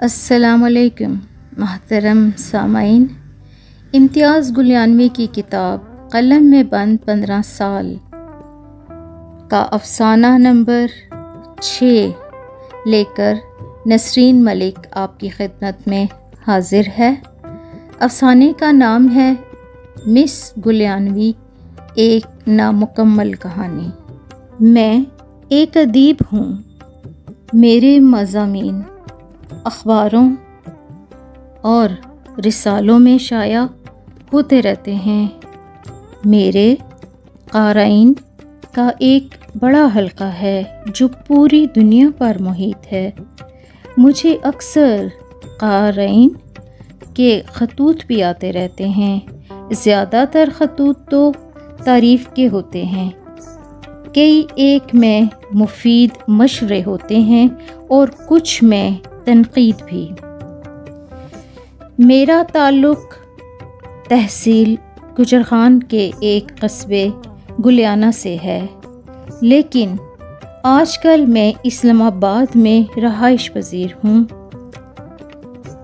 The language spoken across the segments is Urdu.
السلام علیکم محترم سامعین، امتیاز گلیانوی کی کتاب قلم میں بند 15 سال کا افسانہ نمبر 6 لے کر نسرین ملک آپ کی خدمت میں حاضر ہے۔ افسانے کا نام ہے مس گلیانوی، ایک نامکمل کہانی۔ میں ایک ادیب ہوں۔ میرے مضامین اخباروں اور رسالوں میں شائع ہوتے رہتے ہیں۔ میرے قارئین کا ایک بڑا حلقہ ہے جو پوری دنیا پر محیط ہے۔ مجھے اکثر قارئین کے خطوط بھی آتے رہتے ہیں۔ زیادہ تر خطوط تو تعریف کے ہوتے ہیں، کئی ایک میں مفید مشورے ہوتے ہیں اور کچھ میں تنقید بھی۔ میرا تعلق تحصیل گجرخان کے ایک قصبے گلیانہ سے ہے، لیکن آج کل میں اسلام آباد میں رہائش پذیر ہوں۔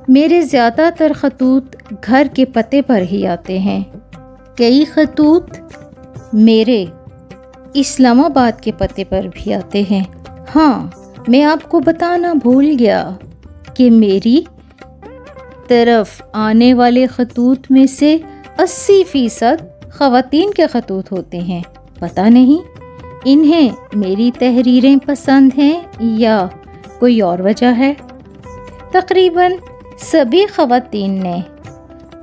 میرے زیادہ تر خطوط گھر کے پتے پر ہی آتے ہیں۔ کئی خطوط میرے اسلام آباد کے پتے پر بھی آتے ہیں۔ ہاں، میں آپ کو بتانا بھول گیا کہ میری طرف آنے والے خطوط میں سے 80% خواتین کے خطوط ہوتے ہیں۔ پتہ نہیں انہیں میری تحریریں پسند ہیں یا کوئی اور وجہ ہے۔ تقریباً سبھی خواتین نے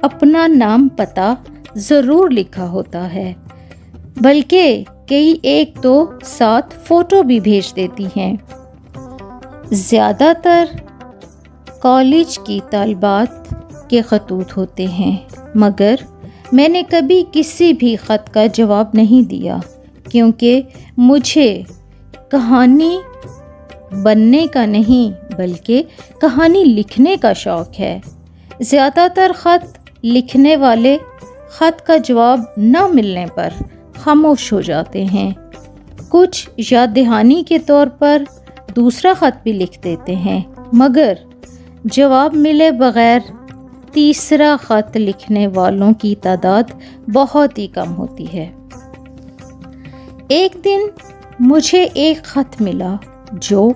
اپنا نام پتہ ضرور لکھا ہوتا ہے، بلکہ کئی ایک تو ساتھ فوٹو بھی بھیج دیتی ہیں۔ زیادہ تر کالج کی طالبات کے خطوط ہوتے ہیں، مگر میں نے کبھی کسی بھی خط کا جواب نہیں دیا، کیونکہ مجھے کہانی بننے کا نہیں بلکہ کہانی لکھنے کا شوق ہے۔ زیادہ تر خط لکھنے والے خط کا جواب نہ ملنے پر خاموش ہو جاتے ہیں۔ کچھ یاد دہانی کے طور پر دوسرا خط بھی لکھ دیتے ہیں، مگر جواب ملے بغیر تیسرا خط لکھنے والوں کی تعداد بہت ہی کم ہوتی ہے۔ ایک دن مجھے ایک خط ملا جو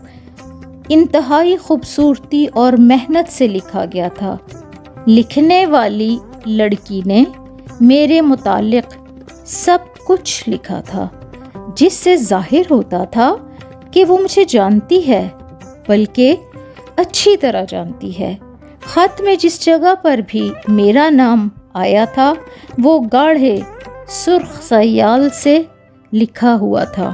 انتہائی خوبصورتی اور محنت سے لکھا گیا تھا۔ لکھنے والی لڑکی نے میرے متعلق سب کچھ لکھا تھا، جس سے ظاہر ہوتا تھا کہ وہ مجھے جانتی ہے، بلکہ اچھی طرح جانتی ہے۔ خط میں جس جگہ پر بھی میرا نام آیا تھا وہ گاڑھے سرخ سیال سے لکھا ہوا تھا،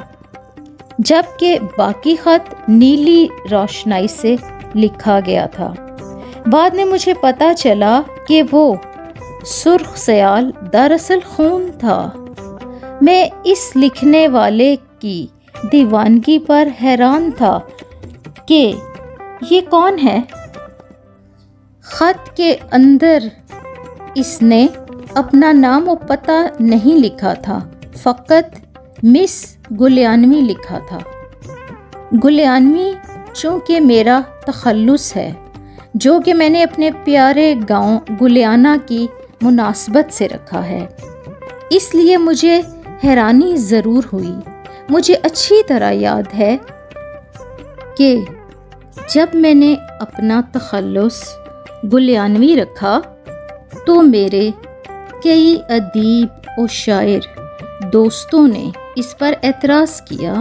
جبکہ باقی خط نیلی روشنائی سے لکھا گیا تھا۔ بعد میں مجھے پتہ چلا کہ وہ سرخ سیال دراصل خون تھا۔ میں اس لکھنے والے کی دیوانگی پر حیران تھا کہ یہ کون ہے۔ خط کے اندر اس نے اپنا نام و پتہ نہیں لکھا تھا، فقط مس گلیانوی لکھا تھا۔ گلیانوی چونکہ میرا تخلص ہے، جو کہ میں نے اپنے پیارے گاؤں گلیانہ کی مناسبت سے رکھا ہے، اس لیے مجھے حیرانی ضرور ہوئی۔ مجھے اچھی طرح یاد ہے کہ جب میں نے اپنا تخلص گلیانوی رکھا تو میرے کئی ادیب و شاعر دوستوں نے اس پر اعتراض کیا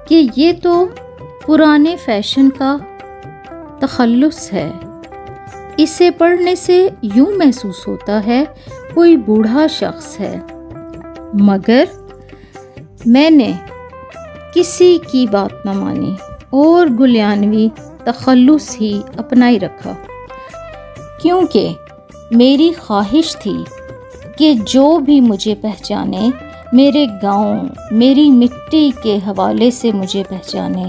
کہ یہ تو پرانے فیشن کا تخلص ہے، اسے پڑھنے سے یوں محسوس ہوتا ہے کوئی بوڑھا شخص ہے۔ مگر میں نے کسی کی بات نہ مانی اور گلیانوی تخلص ہی اپنائی رکھا، کیونکہ میری خواہش تھی کہ جو بھی مجھے پہچانے میرے گاؤں، میری مٹی کے حوالے سے مجھے پہچانے۔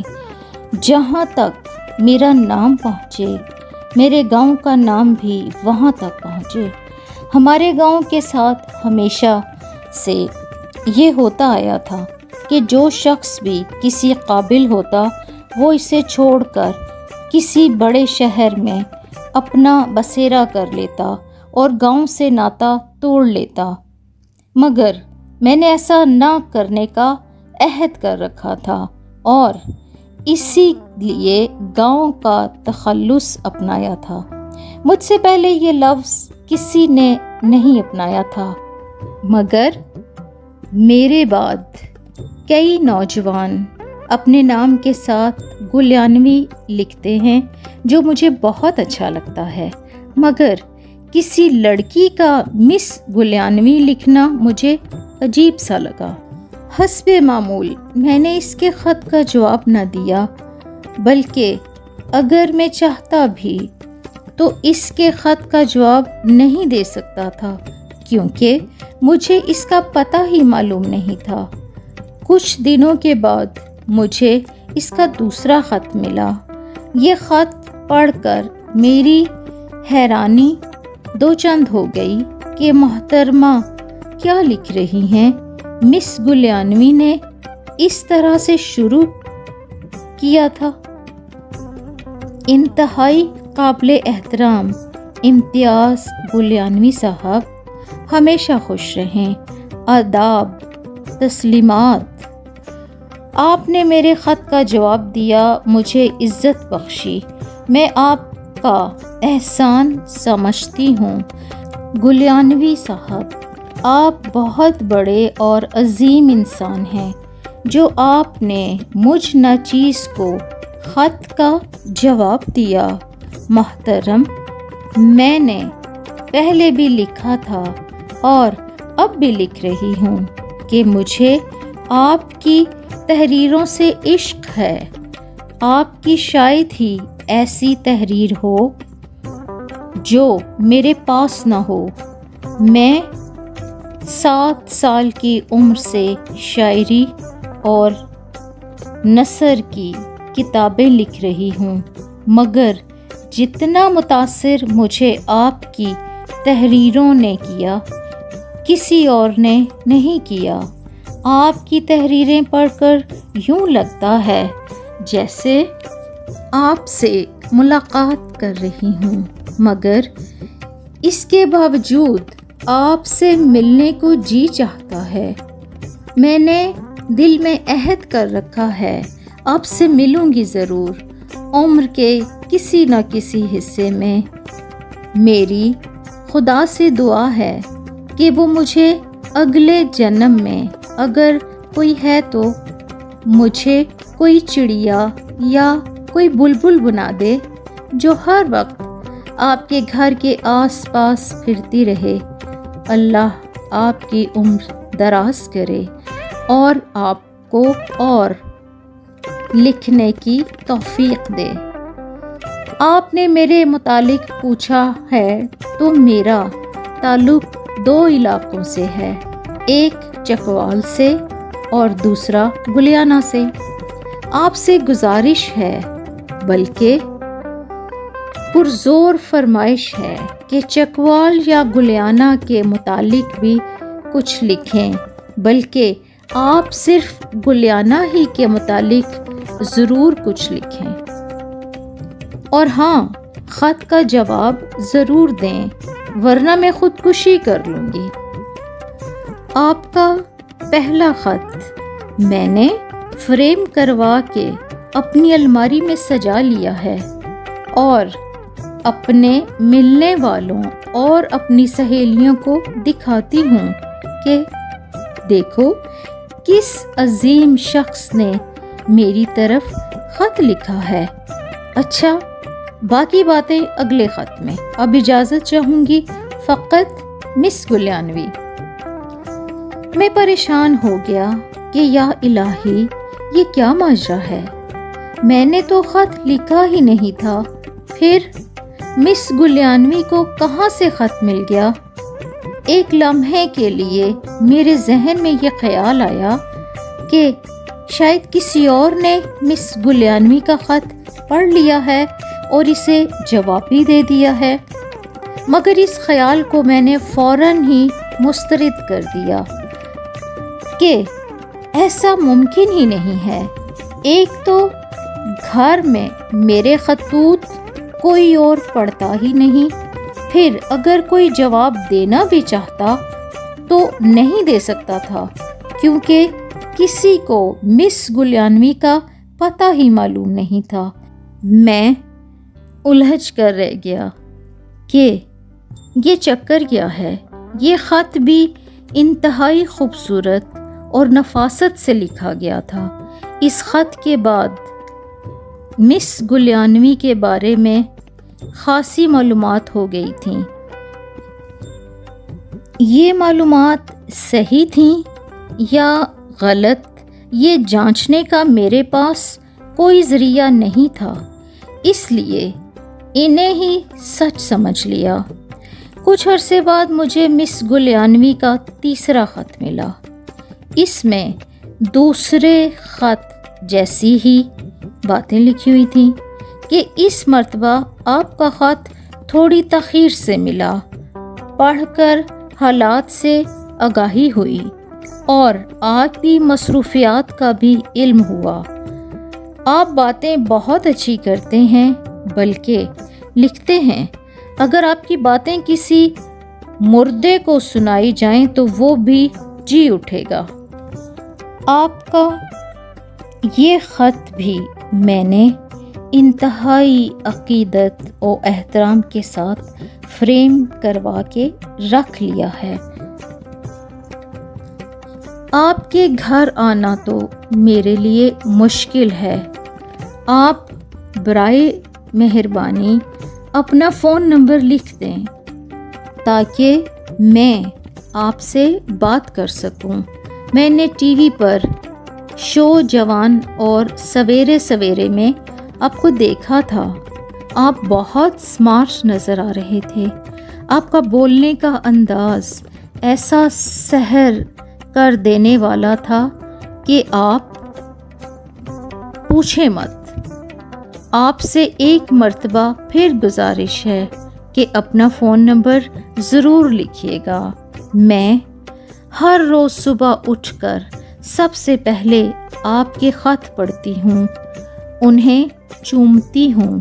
جہاں تک میرا نام پہنچے، میرے گاؤں کا نام بھی وہاں تک پہنچے۔ ہمارے گاؤں کے ساتھ ہمیشہ سے یہ ہوتا آیا تھا کہ جو شخص بھی کسی قابل ہوتا وہ اسے چھوڑ کر کسی بڑے شہر میں اپنا بسیرا کر لیتا اور گاؤں سے ناتا توڑ لیتا، مگر میں نے ایسا نہ کرنے کا عہد کر رکھا تھا اور اسی لیے گاؤں کا تخلص اپنایا تھا۔ مجھ سے پہلے یہ لفظ کسی نے نہیں اپنایا تھا، مگر میرے بعد کئی نوجوان اپنے نام کے ساتھ گلیانوی لکھتے ہیں، جو مجھے بہت اچھا لگتا ہے، مگر کسی لڑکی کا مس گلیانوی لکھنا مجھے عجیب سا لگا۔ حسب معمول میں نے اس کے خط کا جواب نہ دیا، بلکہ اگر میں چاہتا بھی تو اس کے خط کا جواب نہیں دے سکتا تھا، کیونکہ مجھے اس کا پتہ ہی معلوم نہیں تھا۔ کچھ دنوں کے بعد مجھے اس کا دوسرا خط ملا۔ یہ خط پڑھ کر میری حیرانی دو چند ہو گئی کہ محترمہ کیا لکھ رہی ہیں۔ مس گلیانوی نے اس طرح سے شروع کیا تھا: انتہائی قابل احترام امتیاز گلیانوی صاحب، ہمیشہ خوش رہیں، آداب، تسلیمات۔ آپ نے میرے خط کا جواب دیا، مجھے عزت بخشی، میں آپ کا احسان سمجھتی ہوں۔ گلیانوی صاحب، آپ بہت بڑے اور عظیم انسان ہیں جو آپ نے مجھ ناچیز کو خط کا جواب دیا۔ محترم، میں نے پہلے بھی لکھا تھا اور اب بھی لکھ رہی ہوں کہ مجھے آپ کی تحریروں سے عشق ہے۔ آپ کی شاید ہی ایسی تحریر ہو جو میرے پاس نہ ہو۔ میں 7 سال کی عمر سے شاعری اور نثر کی کتابیں لکھ رہی ہوں، مگر جتنا متاثر مجھے آپ کی تحریروں نے کیا، کسی اور نے نہیں کیا۔ آپ کی تحریریں پڑھ کر یوں لگتا ہے جیسے آپ سے ملاقات کر رہی ہوں، مگر اس کے باوجود آپ سے ملنے کو جی چاہتا ہے۔ میں نے دل میں عہد کر رکھا ہے، آپ سے ملوں گی ضرور، عمر کے کسی نہ کسی حصے میں۔ میری خدا سے دعا ہے کہ وہ مجھے اگلے جنم میں اگر کوئی ہے تو مجھے کوئی چڑیا یا کوئی بلبل بنا دے جو ہر وقت آپ کے گھر کے آس پاس پھرتی رہے۔ اللہ آپ کی عمر دراز کرے اور آپ کو اور لکھنے کی توفیق دے۔ آپ نے میرے متعلق پوچھا ہے تو میرا تعلق 2 علاقوں سے ہے، ایک چکوال سے اور دوسرا گلیانہ سے۔ آپ سے گزارش ہے، بلکہ پرزور فرمائش ہے کہ چکوال یا گلیانہ کے متعلق بھی کچھ لکھیں، بلکہ آپ صرف گلیانہ ہی کے متعلق ضرور کچھ لکھیں، اور ہاں، خط کا جواب ضرور دیں، ورنہ میں خودکشی کر لوں گی۔ آپ کا پہلا خط میں نے فریم کروا کے اپنی الماری میں سجا لیا ہے اور اپنے ملنے والوں اور اپنی سہیلیوں کو دکھاتی ہوں کہ دیکھو کس عظیم شخص نے میری طرف خط لکھا ہے۔ اچھا، باقی باتیں اگلے خط میں۔ اب اجازت چاہوں گی، فقط مس گلیانوی۔ میں پریشان ہو گیا کہ یا الہی، یہ کیا ماجرا ہے؟ میں نے تو خط لکھا ہی نہیں تھا، پھر مس گلیانوی کو کہاں سے خط مل گیا؟ ایک لمحے کے لیے میرے ذہن میں یہ خیال آیا کہ شاید کسی اور نے مس گلیانوی کا خط پڑھ لیا ہے اور اسے جواب بھی دے دیا ہے، مگر اس خیال کو میں نے فوراً ہی مسترد کر دیا کہ ایسا ممکن ہی نہیں ہے۔ ایک تو گھر میں میرے خطوط کوئی اور پڑھتا ہی نہیں۔ پھر اگر کوئی جواب دینا بھی چاہتا تو نہیں دے سکتا تھا، کیونکہ کسی کو مس گلیانوی کا پتہ ہی معلوم نہیں تھا۔ میں الجھ کر رہ گیا کہ یہ چکر کیا ہے۔ یہ خط بھی انتہائی خوبصورت اور نفاست سے لکھا گیا تھا۔ اس خط کے بعد مس گلیانوی کے بارے میں خاصی معلومات ہو گئی تھیں۔ یہ معلومات صحیح تھیں یا غلط، یہ جانچنے کا میرے پاس کوئی ذریعہ نہیں تھا، اس لیے انہیں ہی سچ سمجھ لیا۔ کچھ عرصے بعد مجھے مس گلیانوی کا تیسرا خط ملا۔ اس میں دوسرے خط جیسی ہی باتیں لکھی ہوئی تھیں کہ اس مرتبہ آپ کا خط تھوڑی تاخیر سے ملا۔ پڑھ کر حالات سے آگاہی ہوئی اور آپ کی مصروفیات کا بھی علم ہوا۔ آپ باتیں بہت اچھی کرتے ہیں، بلکہ لکھتے ہیں۔ اگر آپ کی باتیں کسی مردے کو سنائی جائیں تو وہ بھی جی اٹھے گا۔ آپ کا یہ خط بھی میں نے انتہائی عقیدت و احترام کے ساتھ فریم کروا کے رکھ لیا ہے۔ آپ کے گھر آنا تو میرے لیے مشکل ہے۔ آپ برائے مہربانی اپنا فون نمبر لکھ دیں تاکہ میں آپ سے بات کر سکوں۔ میں نے ٹی وی پر شو جوان اور سویرے سویرے میں آپ کو دیکھا تھا۔ آپ بہت سمارٹ نظر آ رہے تھے۔ آپ کا بولنے کا انداز ایسا سحر کر دینے والا تھا کہ آپ پوچھیں مت۔ آپ سے ایک مرتبہ پھر گزارش ہے کہ اپنا فون نمبر ضرور لکھیے گا۔ میں ہر روز صبح اٹھ کر سب سے پہلے آپ کے خط پڑھتی ہوں، انہیں چومتی ہوں،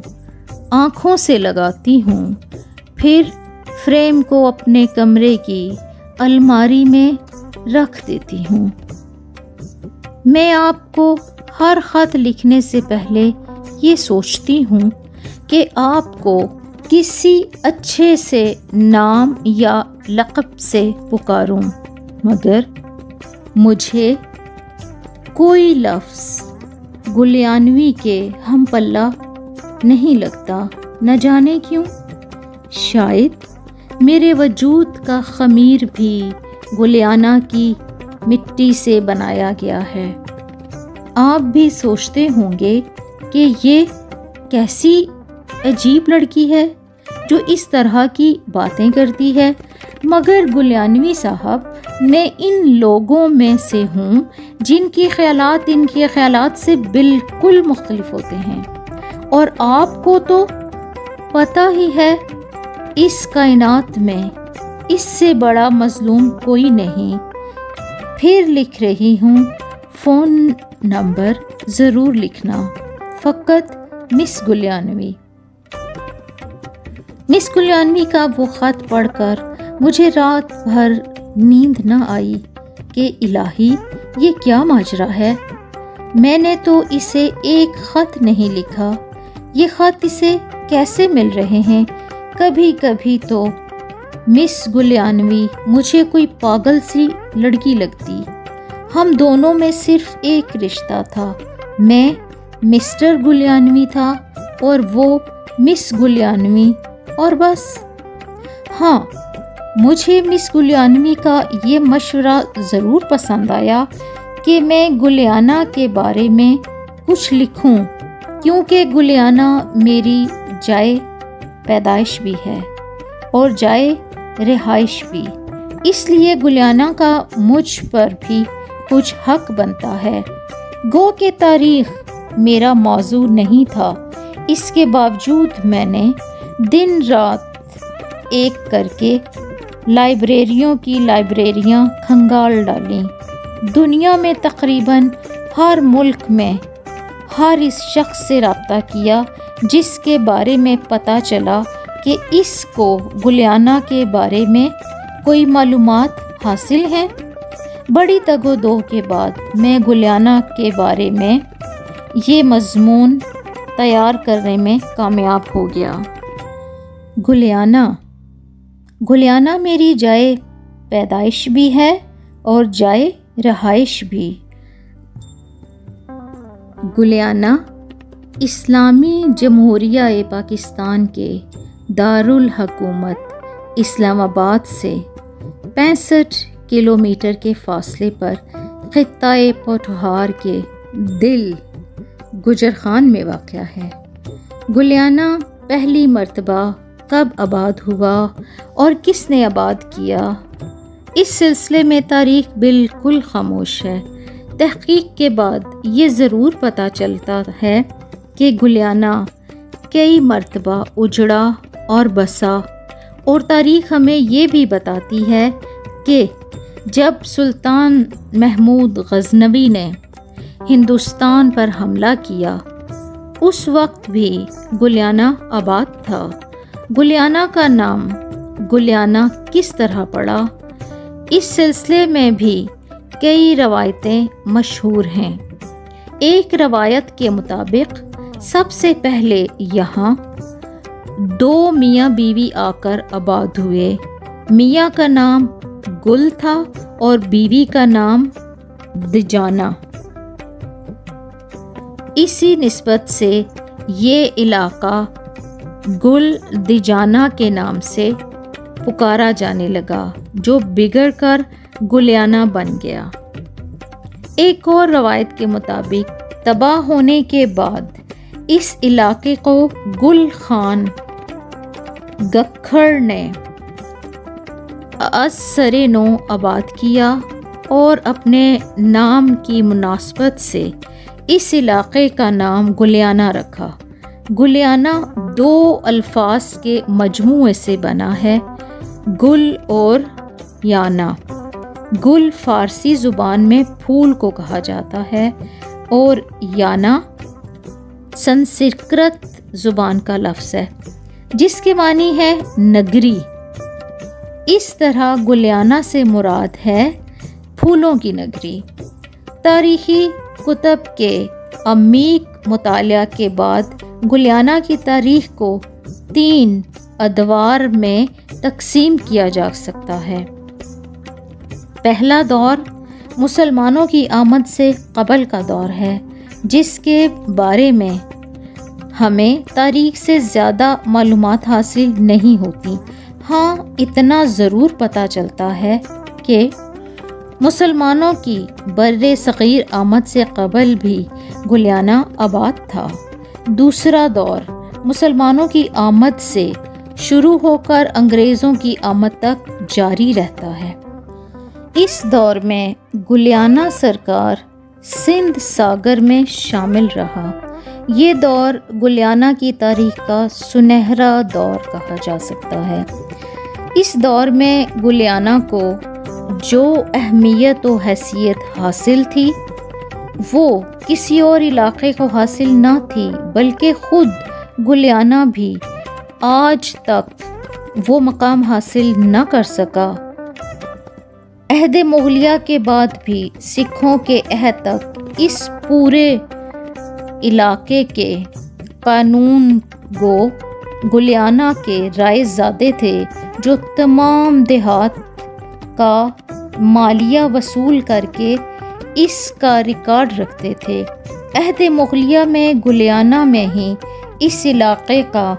آنکھوں سے لگاتی ہوں، پھر فریم کو اپنے کمرے کی الماری میں رکھ دیتی ہوں۔ میں آپ کو ہر خط لکھنے سے پہلے یہ سوچتی ہوں کہ آپ کو کسی اچھے سے نام یا لقب سے پکاروں، مگر مجھے کوئی لفظ گلیانوی کے ہم پلہ نہیں لگتا، نہ جانے کیوں۔ شاید میرے وجود کا خمیر بھی گلیانا کی مٹی سے بنایا گیا ہے۔ آپ بھی سوچتے ہوں گے کہ یہ کیسی عجیب لڑکی ہے جو اس طرح کی باتیں کرتی ہے، مگر گلیانوی صاحب میں ان لوگوں میں سے ہوں جن کے خیالات ان کے خیالات سے بالکل مختلف ہوتے ہیں، اور آپ کو تو پتہ ہی ہے اس کائنات میں اس سے بڑا مظلوم کوئی نہیں۔ پھر لکھ رہی ہوں، فون نمبر ضرور لکھنا، فقط مس گلیانوی۔ مس گلیانوی کا وہ خط پڑھ کر مجھے رات بھر نیند نہ آئی کہ الہی یہ کیا ماجرا ہے۔ میں نے تو اسے ایک خط نہیں لکھا، یہ خط اسے کیسے مل رہے ہیں؟ کبھی کبھی تو مس گلیانوی مجھے کوئی پاگل سی لڑکی لگتی۔ ہم دونوں میں صرف ایک رشتہ تھا، میں مسٹر گلیانوی تھا اور وہ مس گلیانوی، اور بس۔ ہاں، مجھے مس گلیانوی کا یہ مشورہ ضرور پسند آیا کہ میں گلیانا کے بارے میں کچھ لکھوں، کیونکہ گلیانا میری جائے پیدائش بھی ہے اور جائے رہائش بھی، اس لیے گلیانا کا مجھ پر بھی کچھ حق بنتا ہے۔ گو کہ تاریخ میرا موضوع نہیں تھا، اس کے باوجود میں نے دن رات ایک کر کے لائبریریوں کی لائبریریاں کھنگال ڈالیں، دنیا میں تقریباً ہر ملک میں ہر اس شخص سے رابطہ کیا جس کے بارے میں پتہ چلا کہ اس کو گلیانہ کے بارے میں کوئی معلومات حاصل ہیں۔ بڑی تگ و دو کے بعد میں گلیانہ کے بارے میں یہ مضمون تیار کرنے میں کامیاب ہو گیا۔ گلیانہ میری جائے پیدائش بھی ہے اور جائے رہائش بھی۔ گلیانہ اسلامی جمہوریہ پاکستان کے دارالحکومت اسلام آباد سے 65 کلومیٹر کے فاصلے پر خطۂ پوٹھوہار کے دل گجرخان میں واقع ہے۔ گلیانہ پہلی مرتبہ کب آباد ہوا اور کس نے آباد کیا، اس سلسلے میں تاریخ بالکل خاموش ہے۔ تحقیق کے بعد یہ ضرور پتہ چلتا ہے کہ گلیانہ کئی مرتبہ اجڑا اور بسا، اور تاریخ ہمیں یہ بھی بتاتی ہے کہ جب سلطان محمود غزنوی نے ہندوستان پر حملہ کیا اس وقت بھی گلیانہ آباد تھا۔ گلیانہ کا نام گلیانہ کس طرح پڑا، اس سلسلے میں بھی کئی روایتیں مشہور ہیں۔ ایک روایت کے مطابق سب سے پہلے یہاں 2 میاں بیوی آ کر آباد ہوئے۔ میاں کا نام گل تھا اور بیوی کا نام دجانہ۔ اسی نسبت سے یہ علاقہ گل دجانہ کے نام سے پکارا جانے لگا، جو بگڑ کر گلیانہ بن گیا۔ ایک اور روایت کے مطابق تباہ ہونے کے بعد اس علاقے کو گل خان گکھڑ نے از سر نو آباد کیا اور اپنے نام کی مناسبت سے اس علاقے کا نام گلیانہ رکھا۔ گلیانہ 2 الفاظ کے مجموعے سے بنا ہے، گل اور یانا۔ گل فارسی زبان میں پھول کو کہا جاتا ہے اور یانا سنسکرت زبان کا لفظ ہے جس کے معنی ہے نگری۔ اس طرح گلیانہ سے مراد ہے پھولوں کی نگری۔ تاریخی کتب کے عمیق مطالعہ کے بعد گلیانہ کی تاریخ کو 3 ادوار میں تقسیم کیا جا سکتا ہے۔ پہلا دور مسلمانوں کی آمد سے قبل کا دور ہے، جس کے بارے میں ہمیں تاریخ سے زیادہ معلومات حاصل نہیں ہوتی۔ ہاں، اتنا ضرور پتہ چلتا ہے کہ مسلمانوں کی بر صغیر آمد سے قبل بھی گلیانہ آباد تھا۔ دوسرا دور مسلمانوں کی آمد سے شروع ہو کر انگریزوں کی آمد تک جاری رہتا ہے۔ اس دور میں گلیانہ سرکار سندھ ساگر میں شامل رہا۔ یہ دور گلیانہ کی تاریخ کا سنہرا دور کہا جا سکتا ہے۔ اس دور میں گلیانہ کو جو اہمیت و حیثیت حاصل تھی وہ کسی اور علاقے کو حاصل نہ تھی، بلکہ خود گلیانہ بھی آج تک وہ مقام حاصل نہ کر سکا۔ عہد مغلیہ کے بعد بھی سکھوں کے عہد تک اس پورے علاقے کے قانون گو گلیانہ کے رائے زادے تھے، جو تمام دیہات کا مالیہ وصول کر کے اس کا ریکارڈ رکھتے تھے۔ عہد مغلیہ میں گلیانہ میں ہی اس علاقے کا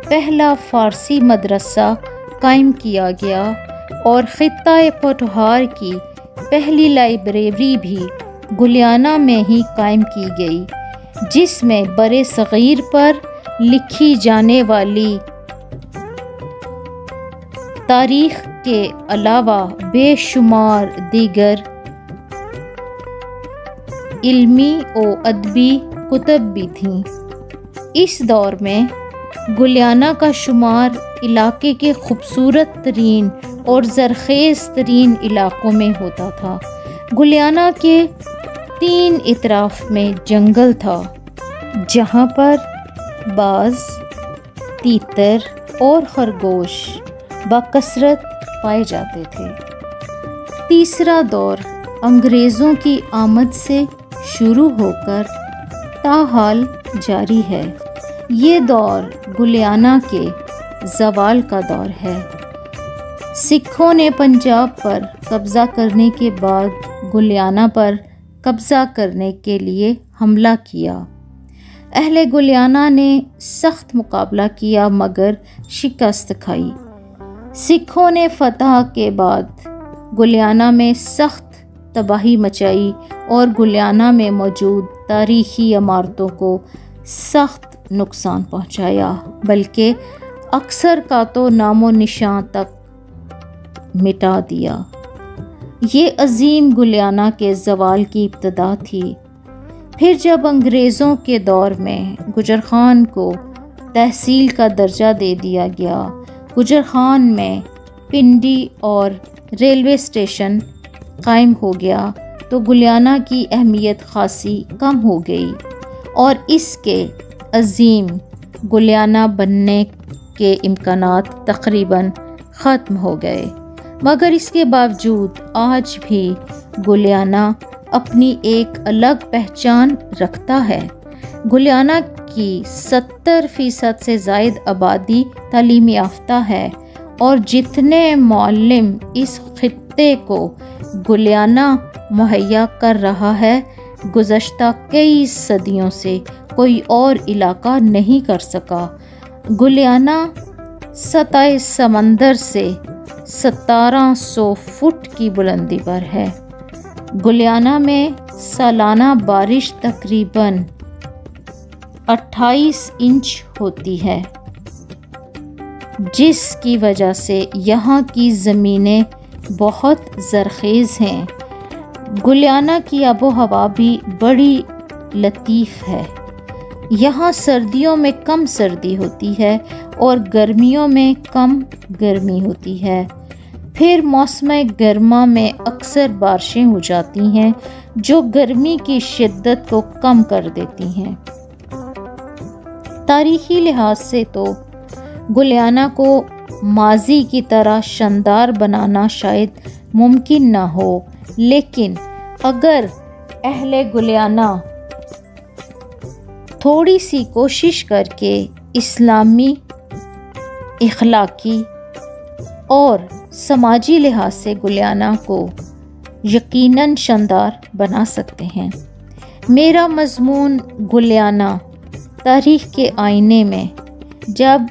پہلا فارسی مدرسہ قائم کیا گیا اور خطۂ پوٹھوہار کی پہلی لائبریری بھی گلیانہ میں ہی قائم کی گئی، جس میں بر صغیر پر لکھی جانے والی تاریخ کے علاوہ بے شمار دیگر علمی و ادبی کتب بھی تھیں۔ اس دور میں گلیانہ کا شمار علاقے کے خوبصورت ترین اور زرخیز ترین علاقوں میں ہوتا تھا۔ گلیانہ کے 3 اطراف میں جنگل تھا، جہاں پر باز، تیتر اور خرگوش بکثرت پائے جاتے تھے۔ تیسرا دور انگریزوں کی آمد سے شروع ہو کر تاحال جاری ہے۔ یہ دور گلیانہ کے زوال کا دور ہے۔ سکھوں نے پنجاب پر قبضہ کرنے کے بعد گلیانہ پر قبضہ کرنے کے لیے حملہ کیا۔ اہل گلیانہ نے سخت مقابلہ کیا مگر شکست کھائی۔ سکھوں نے فتح کے بعد گلیانہ میں سخت تباہی مچائی اور گلیانہ میں موجود تاریخی عمارتوں کو سخت نقصان پہنچایا، بلکہ اکثر کا تو نام و نشان تک مٹا دیا۔ یہ عظیم گلیانہ کے زوال کی ابتدا تھی۔ پھر جب انگریزوں کے دور میں گجر خان کو تحصیل کا درجہ دے دیا گیا، گجر خان میں پنڈی اور ریلوے اسٹیشن قائم ہو گیا، تو گلیانہ کی اہمیت خاصی کم ہو گئی اور اس کے عظیم گلیانہ بننے کے امکانات تقریباً ختم ہو گئے۔ مگر اس کے باوجود آج بھی گلیانہ اپنی ایک الگ پہچان رکھتا ہے۔ گلیانہ کی 70% سے زائد آبادی تعلیم یافتہ ہے اور جتنے معلم اس خطے کو گلیانہ مہیا کر رہا ہے، گزشتہ کئی صدیوں سے کوئی اور علاقہ نہیں کر سکا۔ گلیانہ سطح سمندر سے 1700 فٹ کی بلندی پر ہے۔ گلیانہ میں سالانہ بارش تقریباً 28 انچ ہوتی ہے، جس کی وجہ سے یہاں کی زمینیں بہت زرخیز ہیں۔ گلیانہ کی آب و ہوا بھی بڑی لطیف ہے۔ یہاں سردیوں میں کم سردی ہوتی ہے اور گرمیوں میں کم گرمی ہوتی ہے۔ پھر موسم گرما میں اکثر بارشیں ہو جاتی ہیں جو گرمی کی شدت کو کم کر دیتی ہیں۔ تاریخی لحاظ سے تو گلیانہ کو ماضی کی طرح شاندار بنانا شاید ممکن نہ ہو، لیکن اگر اہل گلیانہ تھوڑی سی کوشش کر کے اسلامی، اخلاقی اور سماجی لحاظ سے گلیانہ کو یقیناً شاندار بنا سکتے ہیں۔ میرا مضمون گلیانہ تاریخ کے آئینے میں جب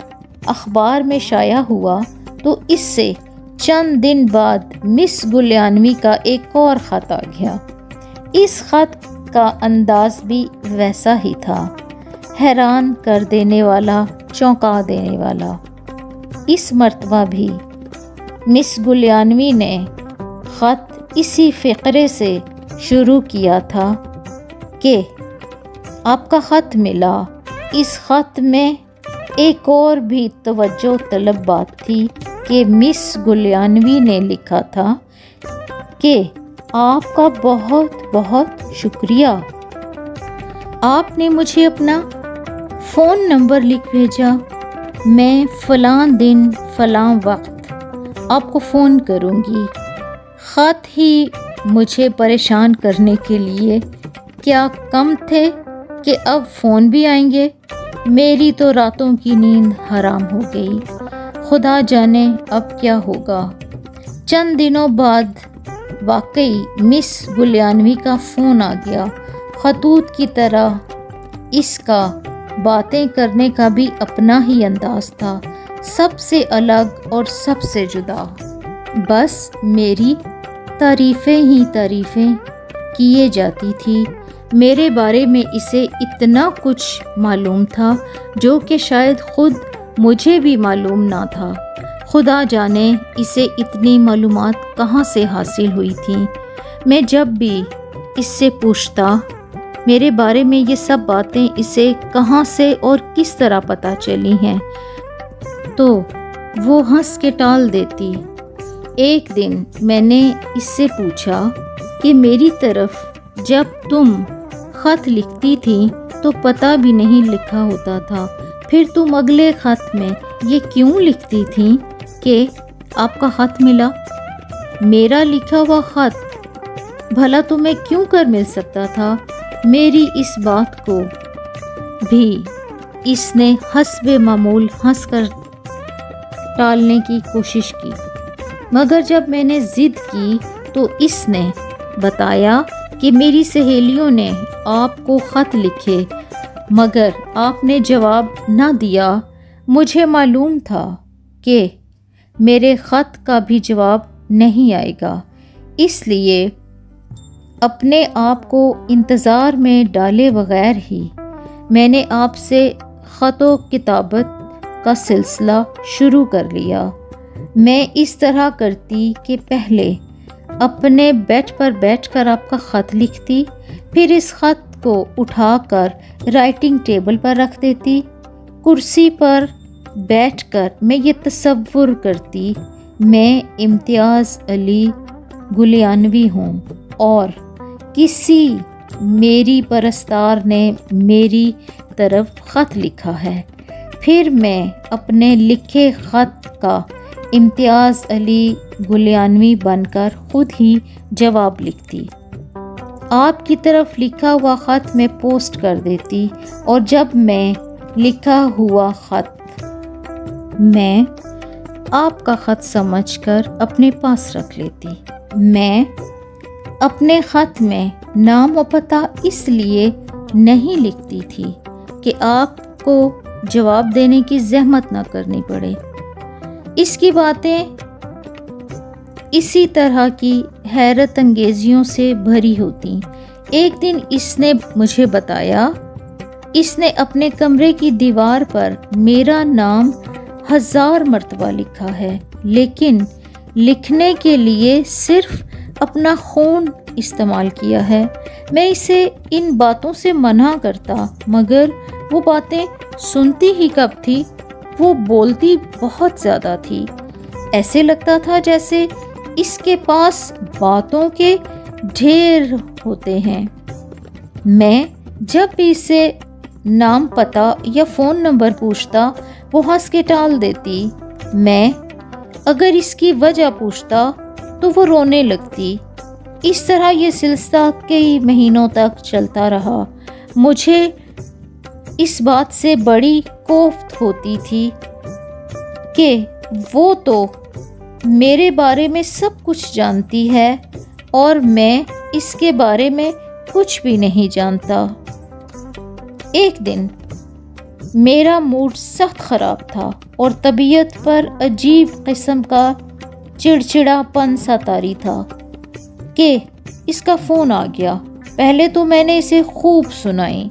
اخبار میں شائع ہوا تو اس سے چند دن بعد مس گلیانوی کا ایک اور خط آ گیا۔ اس خط کا انداز بھی ویسا ہی تھا، حیران کر دینے والا، چونکا دینے والا۔ اس مرتبہ بھی مس گلیانوی نے خط اسی فقرے سے شروع کیا تھا کہ آپ کا خط ملا۔ اس خط میں ایک اور بھی توجہ طلب بات تھی کہ مس گلیانوی نے لکھا تھا کہ آپ کا بہت بہت شکریہ، آپ نے مجھے اپنا فون نمبر لکھ بھیجا، میں فلاں دن فلاں وقت آپ کو فون کروں گی۔ خط ہی مجھے پریشان کرنے کے لیے کیا کم تھے کہ اب فون بھی آئیں گے؟ میری تو راتوں کی نیند حرام ہو گئی، خدا جانے اب کیا ہوگا۔ چند دنوں بعد واقعی مس گلیانوی کا فون آ گیا۔ خطوط کی طرح اس کا باتیں کرنے کا بھی اپنا ہی انداز تھا، سب سے الگ اور سب سے جدا۔ بس میری تعریفیں ہی تعریفیں کیے جاتی تھی۔ میرے بارے میں اسے اتنا کچھ معلوم تھا جو کہ شاید خود مجھے بھی معلوم نہ تھا۔ خدا جانے اسے اتنی معلومات کہاں سے حاصل ہوئی تھیں۔ میں جب بھی اس سے پوچھتا میرے بارے میں یہ سب باتیں اسے کہاں سے اور کس طرح پتہ چلی ہیں تو وہ ہنس کے ٹال دیتی۔ ایک دن میں نے اس سے پوچھا کہ میری طرف جب تم خط لکھتی تھی تو پتہ بھی نہیں لکھا ہوتا تھا، پھر تم اگلے خط میں یہ کیوں لکھتی تھیں کہ آپ کا خط ملا؟ میرا لکھا ہوا خط بھلا تمہیں کیوں کر مل سکتا تھا؟ میری اس بات کو بھی اس نے حسب معمول ہنس کر ٹالنے کی کوشش کی، مگر جب میں نے ضد کی تو اس نے بتایا کہ میری سہیلیوں نے آپ کو خط لکھے مگر آپ نے جواب نہ دیا۔ مجھے معلوم تھا کہ میرے خط کا بھی جواب نہیں آئے گا، اس لیے اپنے آپ کو انتظار میں ڈالے بغیر ہی میں نے آپ سے خط و کتابت کا سلسلہ شروع کر لیا۔ میں اس طرح کرتی کہ پہلے اپنے بیڈ پر بیٹھ کر آپ کا خط لکھتی، پھر اس خط کو اٹھا کر رائٹنگ ٹیبل پر رکھ دیتی۔ کرسی پر بیٹھ کر میں یہ تصور کرتی میں امتیاز علی گلیانوی ہوں اور کسی میری پرستار نے میری طرف خط لکھا ہے، پھر میں اپنے لکھے خط کا امتیاز علی گلیانوی بن کر خود ہی جواب لکھتی، آپ کی طرف لکھا ہوا خط میں پوسٹ کر دیتی، اور جب میں لکھا ہوا خط میں آپ کا خط سمجھ کر اپنے پاس رکھ لیتی۔ میں اپنے خط میں نام و پتہ اس لیے نہیں لکھتی تھی کہ آپ کو جواب دینے کی زحمت نہ کرنی پڑے۔ اس کی باتیں اسی طرح کی حیرت انگیزیوں سے بھری ہوتی۔ ایک دن اس نے مجھے بتایا اس نے اپنے کمرے کی دیوار پر میرا نام 1000 مرتبہ لکھا ہے، لیکن لکھنے کے لیے صرف اپنا خون استعمال کیا ہے۔ میں اسے ان باتوں سے منع کرتا، مگر وہ باتیں سنتی ہی کب تھی، وہ بولتی بہت زیادہ تھی۔ ایسے لگتا تھا جیسے اس کے پاس باتوں کے ڈھیر ہوتے ہیں۔ میں جب بھی اسے نام پتہ یا فون نمبر پوچھتا وہ ہنس کے ٹال دیتی۔ میں اگر اس کی وجہ پوچھتا تو وہ رونے لگتی۔ اس طرح یہ سلسلہ کئی مہینوں تک چلتا رہا۔ مجھے اس بات سے بڑی کوفت ہوتی تھی کہ وہ تو میرے بارے میں سب کچھ جانتی ہے اور میں اس کے بارے میں کچھ بھی نہیں جانتا۔ ایک دن میرا موڈ سخت خراب تھا اور طبیعت پر عجیب قسم کا چڑچڑا پن سا طاری تھا کہ اس کا فون آ گیا۔ پہلے تو میں نے اسے خوب سنائی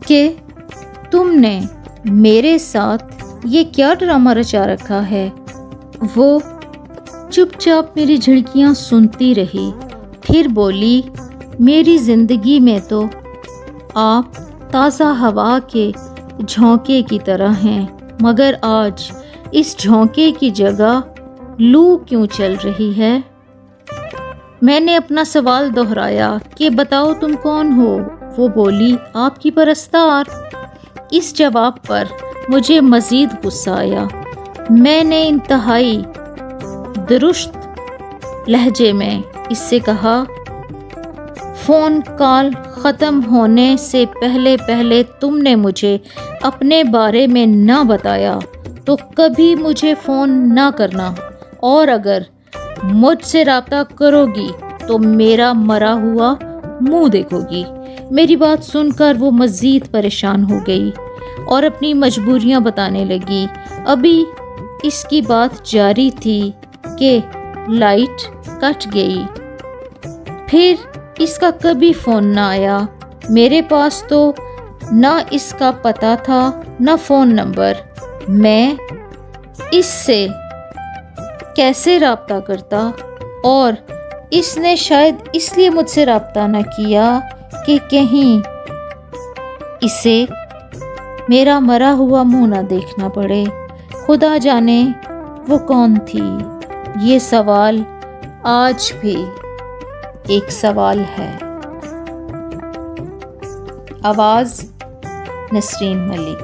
کہ تم نے میرے ساتھ یہ کیا ڈرامہ رچا رکھا ہے۔ وہ چپ چاپ میری جھڑکیاں سنتی رہی، پھر بولی میری زندگی میں تو آپ تازہ ہوا کے جھونکے کی طرح ہیں، مگر آج اس جھونکے کی جگہ لو کیوں چل رہی ہے؟ میں نے اپنا سوال دہرایا کہ بتاؤ تم کون ہو؟ وہ بولی آپ کی پرستار۔ اس جواب پر مجھے مزید غصہ آیا۔ میں نے انتہائی درست لہجے میں اس سے کہا فون کال ختم ہونے سے پہلے تم نے مجھے اپنے بارے میں نہ بتایا تو کبھی مجھے فون نہ کرنا، اور اگر مجھ سے رابطہ کرو گی تو میرا مرا ہوا منہ دیکھو گی۔ میری بات سن کر وہ مزید پریشان ہو گئی اور اپنی مجبوریاں بتانے لگی۔ ابھی اس کی بات جاری تھی کہ لائٹ کٹ گئی، پھر اس کا کبھی فون نہ آیا۔ میرے پاس تو نہ اس کا پتہ تھا نہ فون نمبر۔ میں اس سے کیسے رابطہ کرتا؟ اور اس نے شاید اس لیے مجھ سے رابطہ نہ کیا کہ کہیں اسے میرا مرا ہوا منہ نہ دیکھنا پڑے۔ خدا جانے وہ کون تھی۔ یہ سوال آج بھی ایک سوال ہے۔ آواز نسرین ملک۔